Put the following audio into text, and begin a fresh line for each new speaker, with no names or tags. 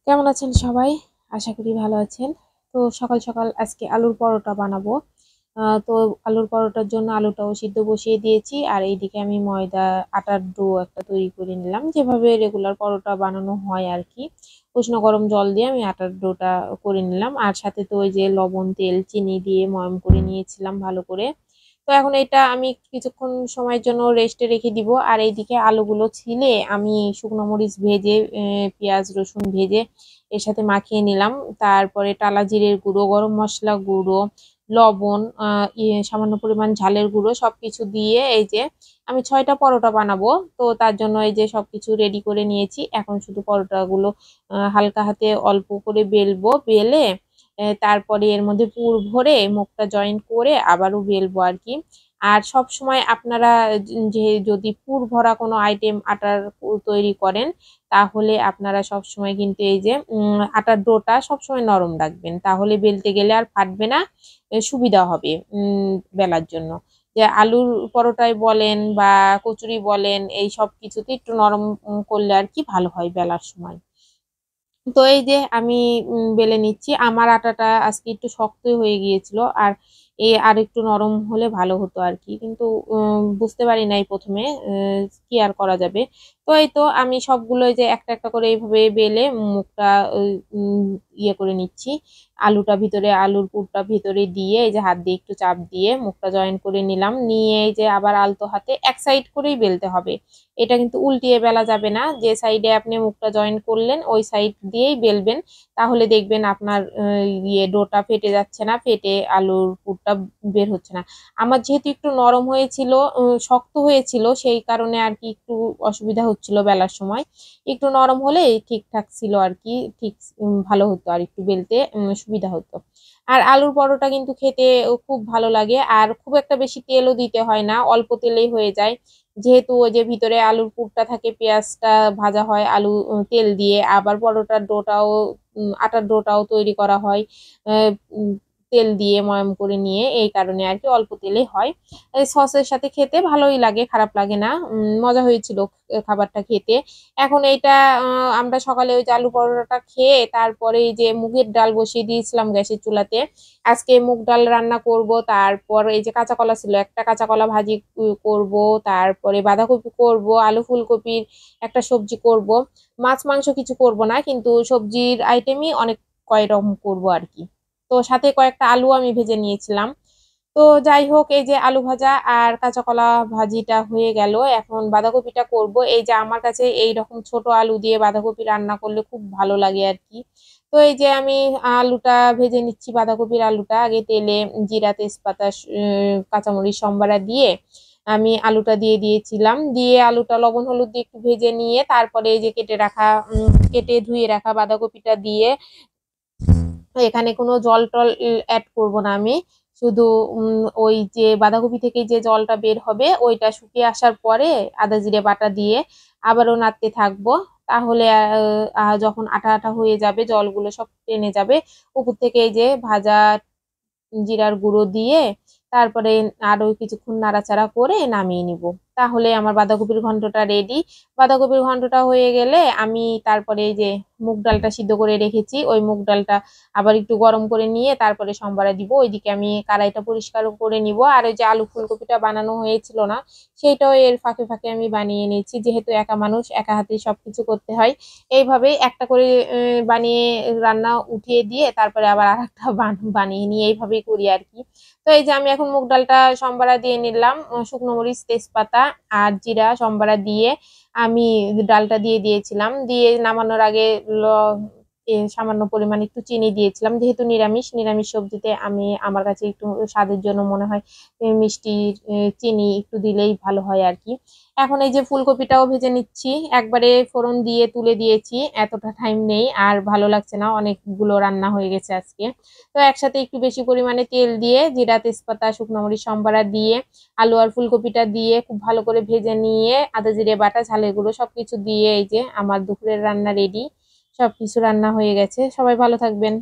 কেমন আছেন সবাই? আশা করি ভালো আছেন। তো সকাল সকাল আজকে আলুর পরোটা বানাবো। তো আলুর পরোটার জন্য আলুটাও সিদ্ধ বসিয়ে দিয়েছি, আর এইদিকে আমি ময়দা আটার ডো একটা তৈরি করে নিলাম, যেভাবে রেগুলার পরোটা বানানো হয় আর কি। উষ্ণ গরম জল দিয়ে আমি আটার ডোটা করে নিলাম, আর সাথে তো ওই যে লবণ তেল চিনি দিয়ে ময়াম করে নিয়েছিলাম ভালো করে। তো এখন এটা আমি কিছুক্ষণ সময়ের জন্য রেস্টে রেখে দিব, আর এইদিকে আলুগুলো ছিলে আমি শুকনো মরিচ ভেজে পেঁয়াজ রসুন ভেজে এর সাথে মাখিয়ে নিলাম। তারপরে টালা জিরের গুঁড়ো, গরম মশলা গুঁড়ো, লবণ, সামান্য পরিমাণ ঝালের গুঁড়ো সবকিছু দিয়ে এই যে আমি 6টা পরোটা বানাবো। তো তার জন্য এই যে সবকিছু রেডি করে নিয়েছি। এখন শুধু পরোটাগুলো হালকা হাতে অল্প করে বেলবো, বেলে তারপরে এর মধ্যে পুর ভরে মুখটা জয়েন করে আবারও বেলবো আর কি। আর সব সময় আপনারা যে যদি পুর ভরা কোনো আইটেম আটার পুর তৈরি করেন, তাহলে আপনারা সব সময় কিন্তু এই যে আটার ডোটা সবসময় নরম রাখবেন, তাহলে বেলতে গেলে আর ফাটবে না, সুবিধা হবে বেলার জন্য। যে আলুর পরোটায় বলেন বা কচুরি বলেন, এই সব কিছুতে একটু নরম করলে আর কি ভালো হয় বেলার সময়। তো এই যে আমি বেলে নিচ্ছি। আমার আটাটা আজকে একটু শক্তই হয়ে গিয়েছিল, আর আর একটু নরম হলে ভালো হতো আর কি, কিন্তু বুঝতে পারি নাই প্রথমে। কি আর করা যাবে। তো এই তো আমি সবগুলো এই যে একটা একটা করে এইভাবে বেলে মুখটা ইয়ে করে নিচ্ছি। আলুটা ভিতরে, আলুর পুরটা ভিতরে দিয়ে এই যে হাত দিয়ে একটু চাপ দিয়ে মুখটা জয়েন করে নিলাম, নিয়ে এই যে আবার আলতো হাতে এক সাইড করেই বেলতে হবে। এটা কিন্তু উল্টিয়ে বেলা যাবে না, যে সাইডে আপনি মুখটা জয়েন করলেন ওই সাইড দিয়েই বেলবেন। তাহলে দেখবেন আপনার ডোটা ফেটে যাচ্ছে না, ফেটে আলুর পুরটা বের হচ্ছে না। আমার যেহেতু একটু নরম হয়েছিল, শক্ত হয়েছিল, সেই কারণে আর কি একটু অসুবিধা হচ্ছিল বেলার সময়। একটু নরম হলে ঠিকঠাক ছিল আর কি, ঠিক ভালো হতো, আর একটু বেলতে সুবিধা হতো। আর আলুর পরোটা কিন্তু খেতে খুব ভালো লাগে, আর খুব একটা বেশি তেলও দিতে হয় না, অল্প তেলেই হয়ে যায়। যেহেতু ওই যে ভিতরে আলুর পুরটা থাকে, পেঁয়াজটা ভাজা হয় আলু তেল দিয়ে, আবার পরোটার ডোটাও আটার ডোটাও তৈরি করা হয় আহ, উম, তেল দিয়ে ময়াম করে নিয়ে, এই কারণে আর কি অল্প তেলে হয়। এই সসের সাথে খেতে ভালোই লাগে, খারাপ লাগে না। মজা হয়েছিল খাবারটা খেতে। এখন এইটা আমরা সকালে ওই যে আলু পরোটাটা খেয়ে তারপরে এই যে মুগের ডাল বসিয়ে দিয়েছিলাম গ্যাসের চুলাতে। আজকে মুগ ডাল রান্না করব, তারপর এই যে কাঁচা কলা ছিল, একটা কাঁচা কলা ভাজি করব, তারপরে বাঁধাকপি করব, আলু ফুলকপির একটা সবজি করব। মাছ মাংস কিছু করব না, কিন্তু সবজির আইটেমই অনেক কয় রকম করব আর কি। তো সাথে কয়েকটা আলু আমি ভেজে নিয়েছিলাম। তো যাই হোক, এই যে আলু ভাজা আর কাঁচা কলা ভাজিটা হয়ে গেল, এখন বাঁধাকপিটা করব। এই যে আমার কাছে এই রকম ছোট আলু দিয়ে বাঁধাকপি রান্না করলে খুব ভালো লাগে আর কি। তো এই যে আমি আলুটা ভেজে নিচ্ছি, বাঁধাকপির আলুটা আগে তেলে জিরা তেজপাতা কাঁচামরিচ সম্বারা দিয়ে আমি আলুটা দিয়ে দিয়েছিলাম, দিয়ে আলুটা লবণ হলুদ দিয়ে একটু ভেজে নিয়ে তারপরে এই যে কেটে ধুয়ে রাখা বাঁধাকপিটা দিয়ে, এখানে কোনো জল টল অ্যাড করব না আমি। শুধু ওই যে বাঁধাকপি থেকে যে জলটা বের হবে ওইটা শুকিয়ে আসার পরে আদা জিরে বাটা দিয়ে আবারও নাড়তে থাকবো। তাহলে যখন আঠা আঠা হয়ে যাবে, জলগুলো সব টেনে যাবে, উপর থেকে এই যে ভাজা জিরার গুঁড়ো দিয়ে তারপরে আরো কিছুক্ষণ নাড়াচাড়া করে নামিয়ে নিব। তাহলে আমার বাঁধাকপির ঘন্টটা রেডি। বাঁধাকপির ঘন্টটা হয়ে গেলে আমি তারপরে এই যে মুগ ডালটা সিদ্ধ করে রেখেছি, ওই মুগ ডালটা আবার একটু গরম করে নিয়ে তারপরে সম্বারে দিব। ওইদিকে আমি কড়াইটা পরিষ্কার করে নিব, আর ওই যে আলু ফুলকপিটা বানানো হয়েছিল না, সেইটাও এর ফাঁকে ফাঁকে আমি বানিয়ে নিয়েছি, যেহেতু একা মানুষ একা হাতে সবকিছু করতে হয়। এইভাবেই একটা করে বানিয়ে রান্না উঠিয়ে দিয়ে তারপরে আবার আর একটা বানিয়ে নিয়ে এইভাবেই করি আর কি। তো এই যে আমি এখন মুগ ডালটা সম্বারা দিয়ে নিলাম, শুকনো মরিচ তেজপাতা আর জিরা সম্বারা দিয়ে আমি ডালটা দিয়ে দিয়েছিলাম, দিয়ে নামানোর আগে সামান্য পরিমাণ একটু চিনি দিয়েছিলাম, যেহেতু নিরামিষ নিরামিষ সবজিতে আমি আমার কাছে একটু স্বাদের জন্য মনে হয় মিষ্টি চিনি একটু দিলেই ভালো হয় আর কি। এখন এই যে ফুলকপিটাও ভেজে নিচ্ছি, একবারে ফোড়ন দিয়ে তুলে দিয়েছি, এতটা টাইম নেই আর ভালো লাগছে না, অনেকগুলো রান্না হয়ে গেছে আজকে। তো একসাথে একটু বেশি পরিমাণে তেল দিয়ে জিরা তেজপাতা শুকনো মরিচ সম্বারা দিয়ে আলু আর ফুলকপিটা দিয়ে খুব ভালো করে ভেজে নিয়ে আদা জিরে বাটা ঝালের গুঁড়ো সবকিছু দিয়ে এই যে আমার দুপুরের রান্না রেডি। সবকিছু রান্না হয়ে গেছে। সবাই ভালো থাকবেন।